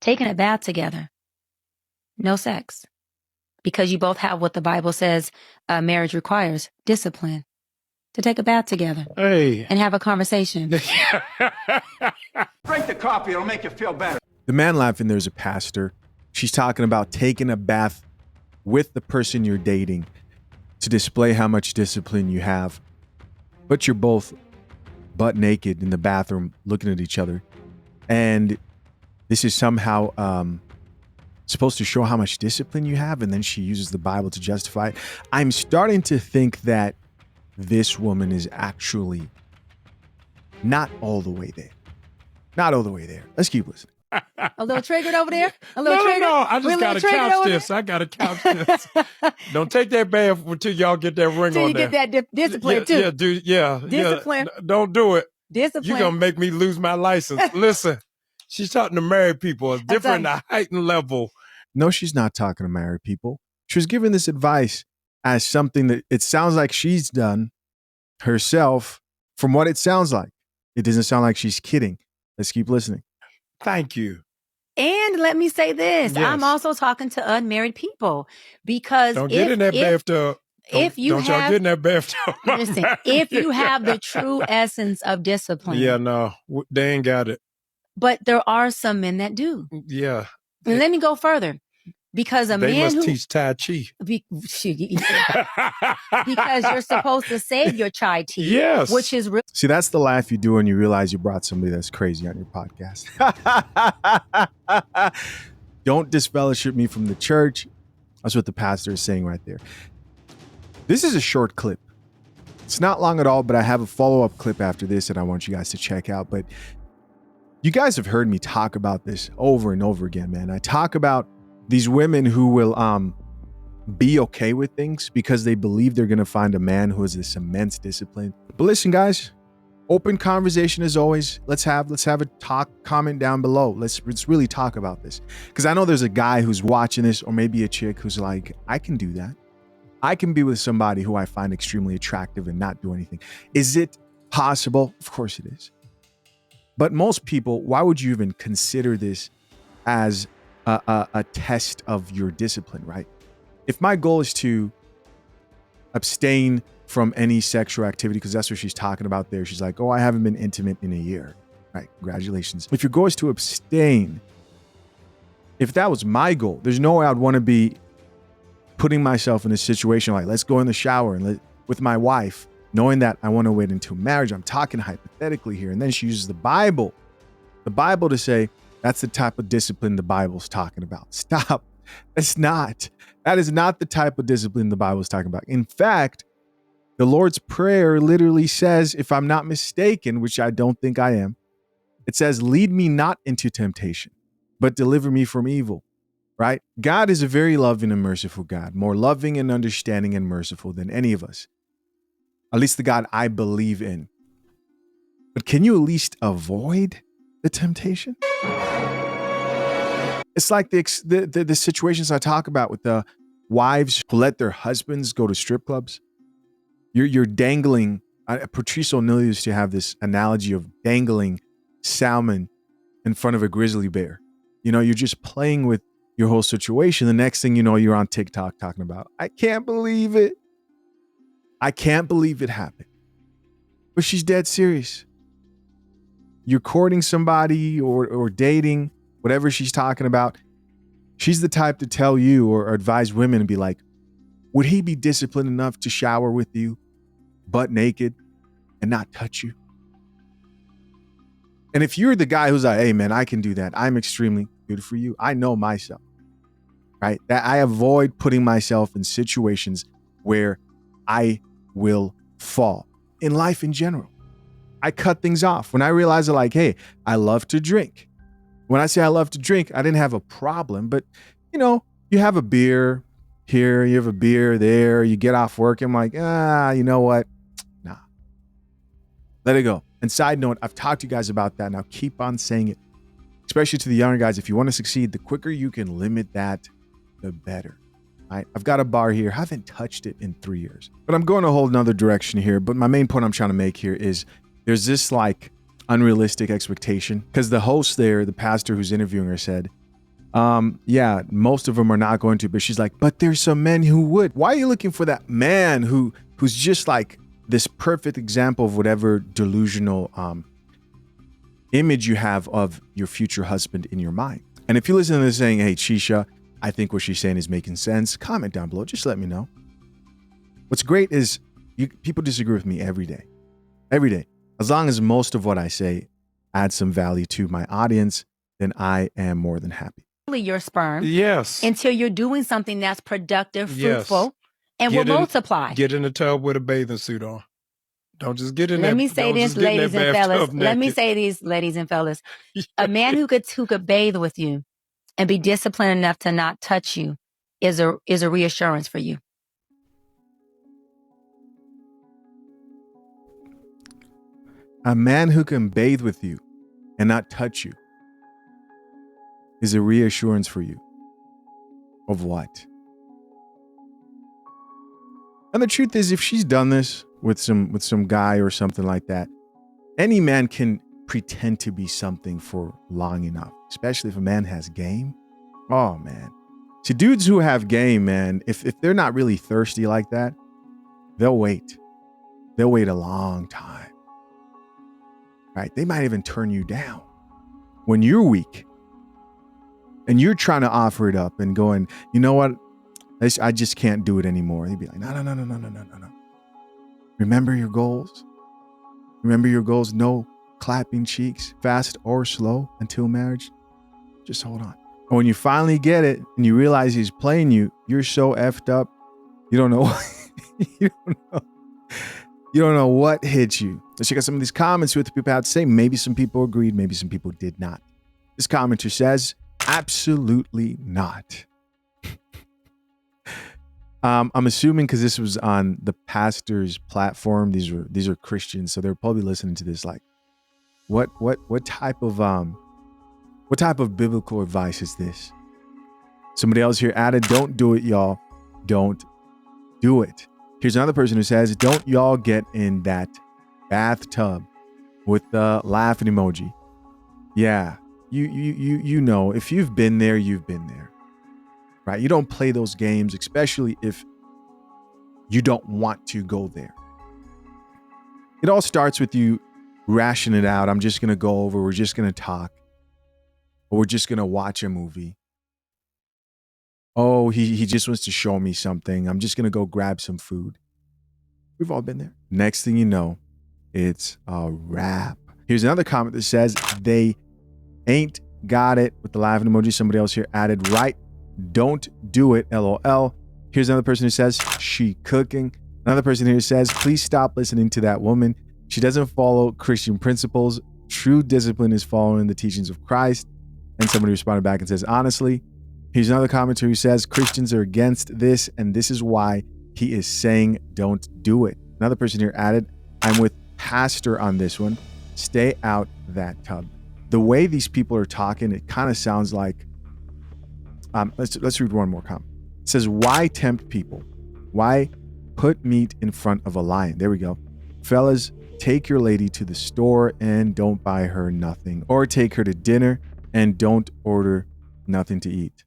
taking a bath together, no sex, because you both have what the Bible says marriage requires, discipline, to take a bath together and have a conversation. Drink the coffee, it'll make you feel better. The man laughing there is a pastor. She's talking about taking a bath with the person you're dating to display how much discipline you have. But you're both butt naked in the bathroom looking at each other. And this is somehow supposed to show how much discipline you have. And then she uses the Bible to justify it. I'm starting to think that this woman is actually not all the way there. Not all the way there. Let's keep listening. A little triggered over there? A little triggered? No, I just got to couch this. I got to couch this. Don't take that bath until y'all get that ring on there. Until you get that discipline, too. Yeah, dude, yeah. Discipline. Yeah. Don't do it. Discipline. You're going to make me lose my license. Listen, she's talking to married people. It's different, a heightened level. No, she's not talking to married people. She was giving this advice as something that it sounds like she's done herself from what it sounds like. It doesn't sound like she's kidding. Let's keep listening. Thank you. And let me say this. Yes. I'm also talking to unmarried people because don't get in that bathtub. If you don't y'all get in that bathtub. Listen, if you have the true essence of discipline. Yeah, no, they ain't got it. But there are some men that do. Yeah. And let me go further. Because they man must teach Tai Chi. Because you're supposed to save your chai tea. Yes. Which is real. See, that's the laugh you do when you realize you brought somebody that's crazy on your podcast. Don't disfellowship me from the church. That's what the pastor is saying right there. This is a short clip. It's not long at all, but I have a follow-up clip after this that I want you guys to check out. But you guys have heard me talk about this over and over again, man. I talk about these women who will be okay with things because they believe they're going to find a man who has this immense discipline. But listen, guys, open conversation as always. Let's have a talk. Comment down below. Let's really talk about this, because I know there's a guy who's watching this, or maybe a chick who's like, I can do that. I can be with somebody who I find extremely attractive and not do anything. Is it possible? Of course it is. But most people, why would you even consider this as a test of your discipline, right? If my goal is to abstain from any sexual activity, because that's what she's talking about there. She's like, oh, I haven't been intimate in a year. Right, congratulations. If your goal is to abstain, if that was my goal, there's no way I'd want to be putting myself in a situation like, let's go in the shower and with my wife, knowing that I want to wait until marriage. I'm talking hypothetically here. And then she uses the Bible to say, that's the type of discipline the Bible's talking about. Stop. That is not the type of discipline the Bible's talking about. In fact, the Lord's Prayer literally says, if I'm not mistaken, which I don't think I am, it says, lead me not into temptation, but deliver me from evil, right? God is a very loving and merciful God, more loving and understanding and merciful than any of us, at least the God I believe in. But can you at least avoid the temptation? It's like the situations I talk about with the wives who let their husbands go to strip clubs. You're dangling. Patrice O'Neal used to have this analogy of dangling salmon in front of a grizzly bear. You know, you're just playing with your whole situation. The next thing you know, you're on TikTok talking about, I can't believe it. I can't believe it happened. But she's dead serious. You're courting somebody or dating, whatever she's talking about. She's the type to tell you or advise women and be like, would he be disciplined enough to shower with you butt naked and not touch you? And if you're the guy who's like, hey man, I can do that, I'm extremely good for you. I know myself, right? That I avoid putting myself in situations where I will fall in life in general. I cut things off. When I realize that, like, hey, I love to drink. When I say I love to drink, I didn't have a problem, but you know, you have a beer here, you have a beer there, you get off work. I'm like, you know what? Nah, let it go. And side note, I've talked to you guys about that. Now keep on saying it, especially to the younger guys. If you want to succeed, the quicker you can limit that, the better. All right, I've got a bar here. I haven't touched it in 3 years, but I'm going a whole nother direction here. But my main point I'm trying to make here is there's this like unrealistic expectation, because the host there, the pastor who's interviewing her, said, Yeah, most of them are not going to, but she's like, but there's some men who would. Why are you looking for that man who's just like this perfect example of whatever delusional image you have of your future husband in your mind? And if you listen to this saying, hey, Shisha, I think what she's saying is making sense, comment down below. Just let me know. What's great is people disagree with me every day. Every day. As long as most of what I say adds some value to my audience, then I am more than happy. Your sperm. Yes. Until you're doing something that's productive, fruitful, and will multiply. Get in the tub with a bathing suit on. Don't just get in there. Let me say this, ladies and fellas. Let me say these, ladies and fellas. A man who could bathe with you and be disciplined enough to not touch you is a reassurance for you. A man who can bathe with you and not touch you is a reassurance for you. Of what? And the truth is, if she's done this with some guy or something like that, any man can pretend to be something for long enough, especially if a man has game. Oh, man. See, dudes who have game, man, if they're not really thirsty like that, they'll wait. They'll wait a long time. Right? They might even turn you down when you're weak and you're trying to offer it up and going, you know what? I just can't do it anymore. They'd be like, no. Remember your goals. Remember your goals. No clapping cheeks, fast or slow until marriage. Just hold on. And when you finally get it and you realize he's playing you, you're so effed up. You don't know. You don't know what hit you. Let's check out some of these comments, see what the people have to say. Maybe some people agreed, maybe some people did not. This commenter says, absolutely not. I'm assuming because this was on the pastor's platform. These are Christians, so they're probably listening to this like, what type of biblical advice is this? Somebody else here added, don't do it, y'all. Don't do it. Here's another person who says, don't y'all get in that bathtub with the laughing emoji. Yeah, you know, if you've been there, you've been there. Right? You don't play those games, especially if you don't want to go there. It all starts with you rationing it out. I'm just going to go over. We're just going to talk. Or we're just going to watch a movie. Oh, he just wants to show me something. I'm just going to go grab some food. We've all been there. Next thing you know, it's a wrap. Here's another comment that says, they ain't got it, with the laughing emoji. Somebody else here added, right, don't do it, LOL. Here's another person who says, she cooking. Another person here says, please stop listening to that woman. She doesn't follow Christian principles. True discipline is following the teachings of Christ. And somebody responded back and says, honestly. Here's another commenter who says, Christians are against this, and this is why he is saying don't do it. Another person here added, I'm with pastor on this one. Stay out that tub. The way these people are talking, it kind of sounds like, let's read one more comment. It says, why tempt people? Why put meat in front of a lion? There we go. Fellas, take your lady to the store and don't buy her nothing. Or take her to dinner and don't order nothing to eat.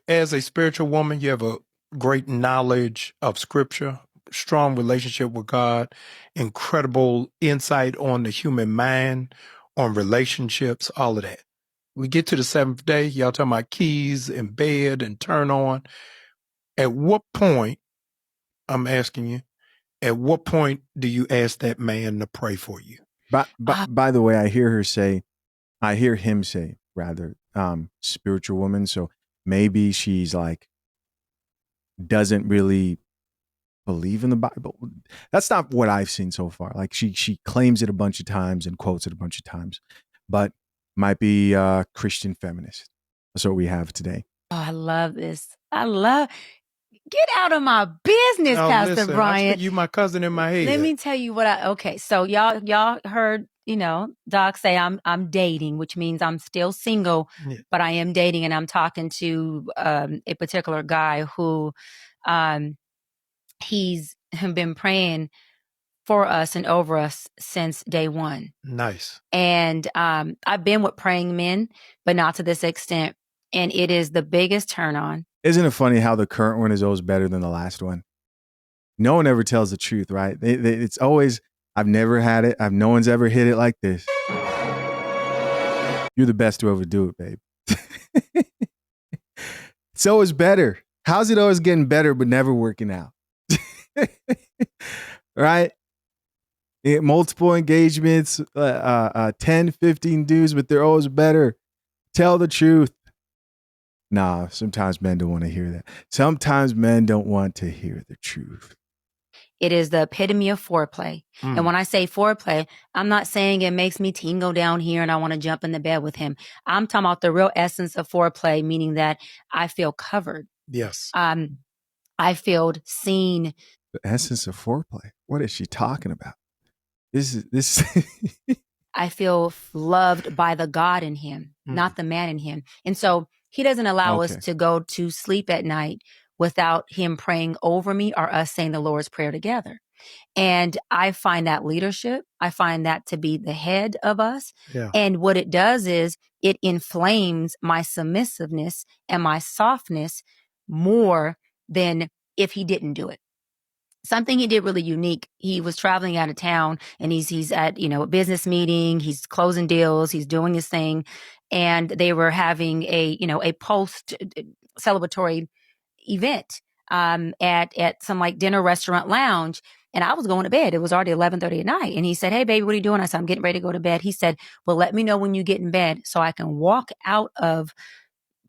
As a spiritual woman, you have a great knowledge of scripture, strong relationship with God, incredible insight on the human mind, on relationships, all of that. We get to the seventh day, y'all talking about keys and bed and turn on. At what point, I'm asking you, at what point do you ask that man to pray for you? By the way, I hear him say, spiritual woman. So maybe she's like, doesn't really believe in the Bible. That's not what I've seen so far. Like she claims it a bunch of times and quotes it a bunch of times, but might be a Christian feminist. That's what we have today. Oh, I love this. Get out of my business, no, Pastor listen, Bryant. You my cousin in my head. Let me tell you what okay. So y'all heard, Doc say I'm dating, which means I'm still single, but I am dating, and I'm talking to a particular guy who he's been praying for us and over us since day one. Nice. And I've been with praying men, but not to this extent. And it is the biggest turn on. Isn't it funny how the current one is always better than the last one? No one ever tells the truth, right? It's always, I've never had it. No one's ever hit it like this. You're the best to ever do it, babe. It's always better. How's it always getting better but never working out? Right? Multiple engagements, 10, 15 dudes, but they're always better. Tell the truth. Nah, sometimes men don't want to hear that. Sometimes men don't want to hear the truth. It is the epitome of foreplay. And when I say foreplay, I'm not saying it makes me tingle down here and I want to jump in the bed with him. I'm talking about the real essence of foreplay, meaning that I feel covered. Yes. I feel seen. The essence of foreplay. What is she talking about? This. I feel loved by the God in him, not the man in him. And so he doesn't allow us to go to sleep at night without him praying over me or us saying the Lord's Prayer together. And I find that leadership. I find that to be the head of us. Yeah. And what it does is it inflames my submissiveness and my softness more than if he didn't do it. Something he did really unique. He was traveling out of town and he's at, a business meeting, he's closing deals, he's doing his thing. And they were having a post celebratory event at some like dinner restaurant lounge. And I was going to bed. It was already 11:30 at night. And he said, "Hey, baby, what are you doing?" I said, "I'm getting ready to go to bed." He said, "Well, let me know when you get in bed so I can walk out of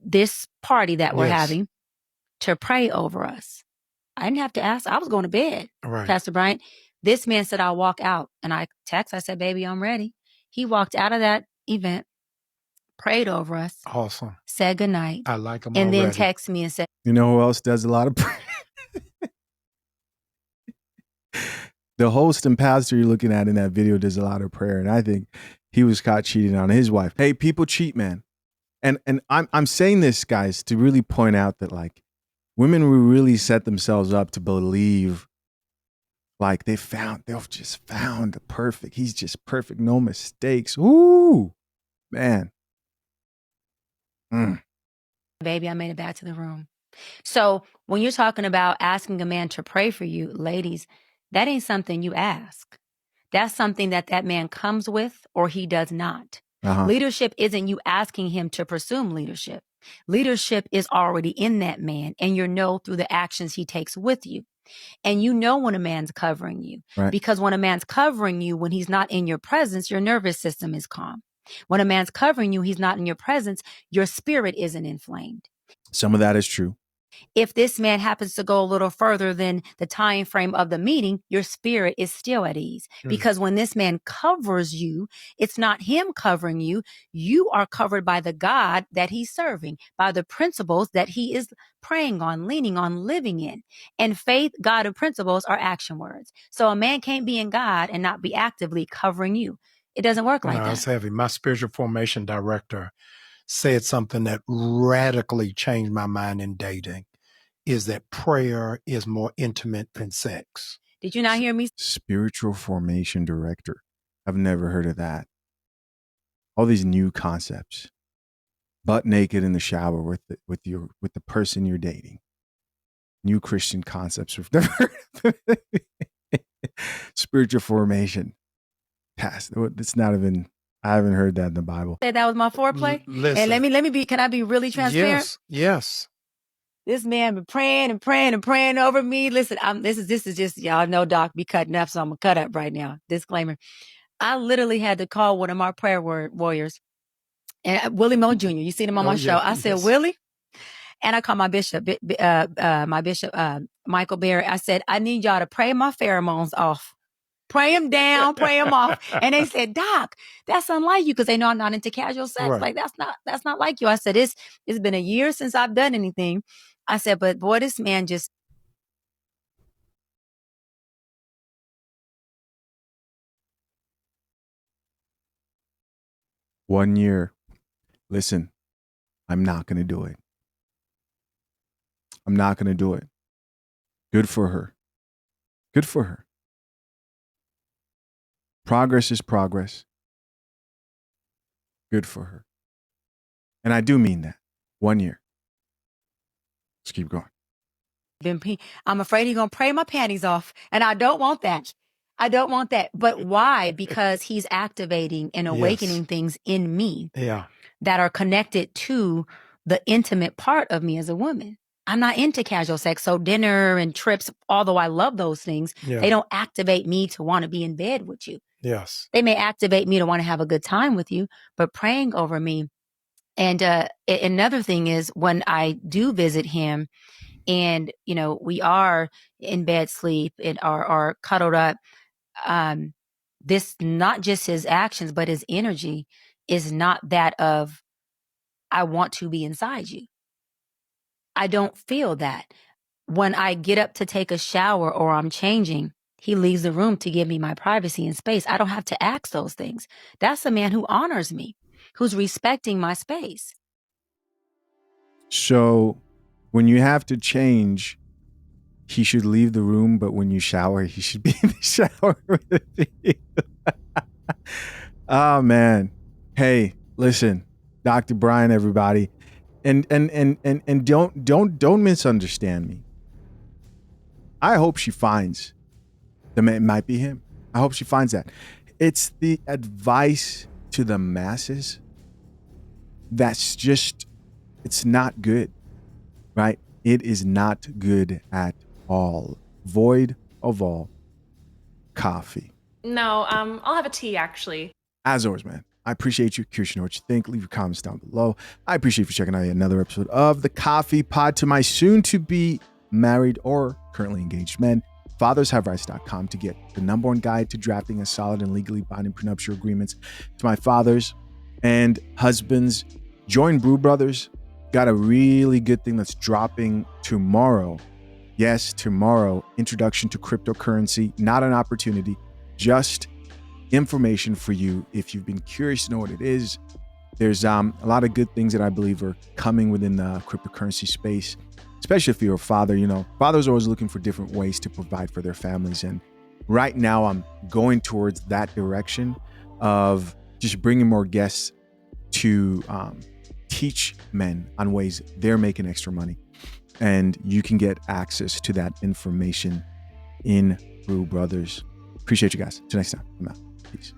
this party that we're having to pray over us." I didn't have to ask. I was going to bed, Right. Pastor Bryant. This man said, "I'll walk out." And I said, "Baby, I'm ready." He walked out of that event, prayed over us, Awesome. said goodnight, I like him and already. then texted me and said, You know who else does a lot of prayer? The host and pastor you're looking at in that video does a lot of prayer. And I think he was caught cheating on his wife. Hey, people cheat, man. And I'm saying this, guys, to really point out that like women will really set themselves up to believe like they've just found the perfect. He's just perfect, no mistakes. Ooh, man. "Baby, I made it back to the room." So when you're talking about asking a man to pray for you, ladies, that ain't something you ask. That's something that man comes with or he does not. Leadership isn't you asking him to presume leadership. Leadership is already in that man, and you know through the actions he takes with you. And you know when a man's covering you. Right. Because when a man's covering you, when he's not in your presence, your nervous system is calm. When a man's covering you, he's not in your presence, your spirit isn't inflamed. Some of that is true. If this man happens to go a little further than the time frame of the meeting, your spirit is still at ease. Because when this man covers you, it's not him covering you. You are covered by the God that he's serving, by the principles that he is praying on, leaning on, living in. And faith, God, and principles are action words. So a man can't be in God and not be actively covering you. It doesn't work like I that. was having my spiritual formation director said something that radically changed my mind in dating, is that prayer is more intimate than sex. Did you not hear me? Spiritual formation director. I've never heard of that. All these new concepts. Butt naked in the shower with the person you're dating. New Christian concepts we've never heard of. Spiritual formation. It's not even. I haven't heard that in the Bible. Say that was my foreplay. Listen. And let me be. Can I be really transparent? Yes. This man been praying and praying and praying over me. Listen, this is just, y'all know Doc be cutting up, so I'm gonna cut up right now. Disclaimer. I literally had to call one of my prayer warriors, and Willie Mo Jr. You seen him on my show. I said, "Willie," and I called my bishop, Michael Berry. I said, "I need y'all to pray my pheromones off. Pray him down, pray him off." And they said, "Doc, that's unlike you," because they know I'm not into casual sex. Right. Like that's not like you. I said, it's been a year since I've done anything. I said, but boy, this man just. One year. Listen, I'm not going to do it. I'm not going to do it. Good for her. Good for her. Progress is progress. Good for her. And I do mean that. 1 year. Let's keep going. I'm afraid he's going to pray my panties off. And I don't want that. I don't want that. But why? Because he's activating and awakening things in me that are connected to the intimate part of me as a woman. I'm not into casual sex. So dinner and trips, although I love those things, they don't activate me to want to be in bed with you. Yes. They may activate me to want to have a good time with you, but praying over me. And another thing is when I do visit him and, you know, we are in bed sleep and are cuddled up, this, not just his actions, but his energy is not that of, I want to be inside you. I don't feel that. When I get up to take a shower or I'm changing, he leaves the room to give me my privacy and space. I don't have to ask those things. That's a man who honors me, who's respecting my space. So when you have to change, he should leave the room, but when you shower, he should be in the shower with you. Oh man. Hey, listen, Dr. Bryant, everybody. And don't misunderstand me. I hope she finds the man. It might be him. I hope she finds that. It's the advice to the masses that's just, it's not good, right? It is not good at all. Void of all coffee. No, I'll have a tea, actually. As always, man, I appreciate you. Curious to know what you think. Leave your comments down below. I appreciate you checking out another episode of the Coffee Pod. To my soon-to-be married or currently engaged men, fathershaverights.com to get the #1 guide to drafting a solid and legally binding prenuptial agreements. To my fathers and husbands, join Brew Brothers. Got a really good thing that's dropping tomorrow. Yes, tomorrow. Introduction to cryptocurrency. Not an opportunity, just information for you if you've been curious to know what it is. There's a lot of good things that I believe are coming within the cryptocurrency space, especially if you're a father. You know, fathers are always looking for different ways to provide for their families. And right now I'm going towards that direction of just bringing more guests to teach men on ways they're making extra money. And you can get access to that information in Brew Brothers. Appreciate you guys. Till next time, I'm out. Peace.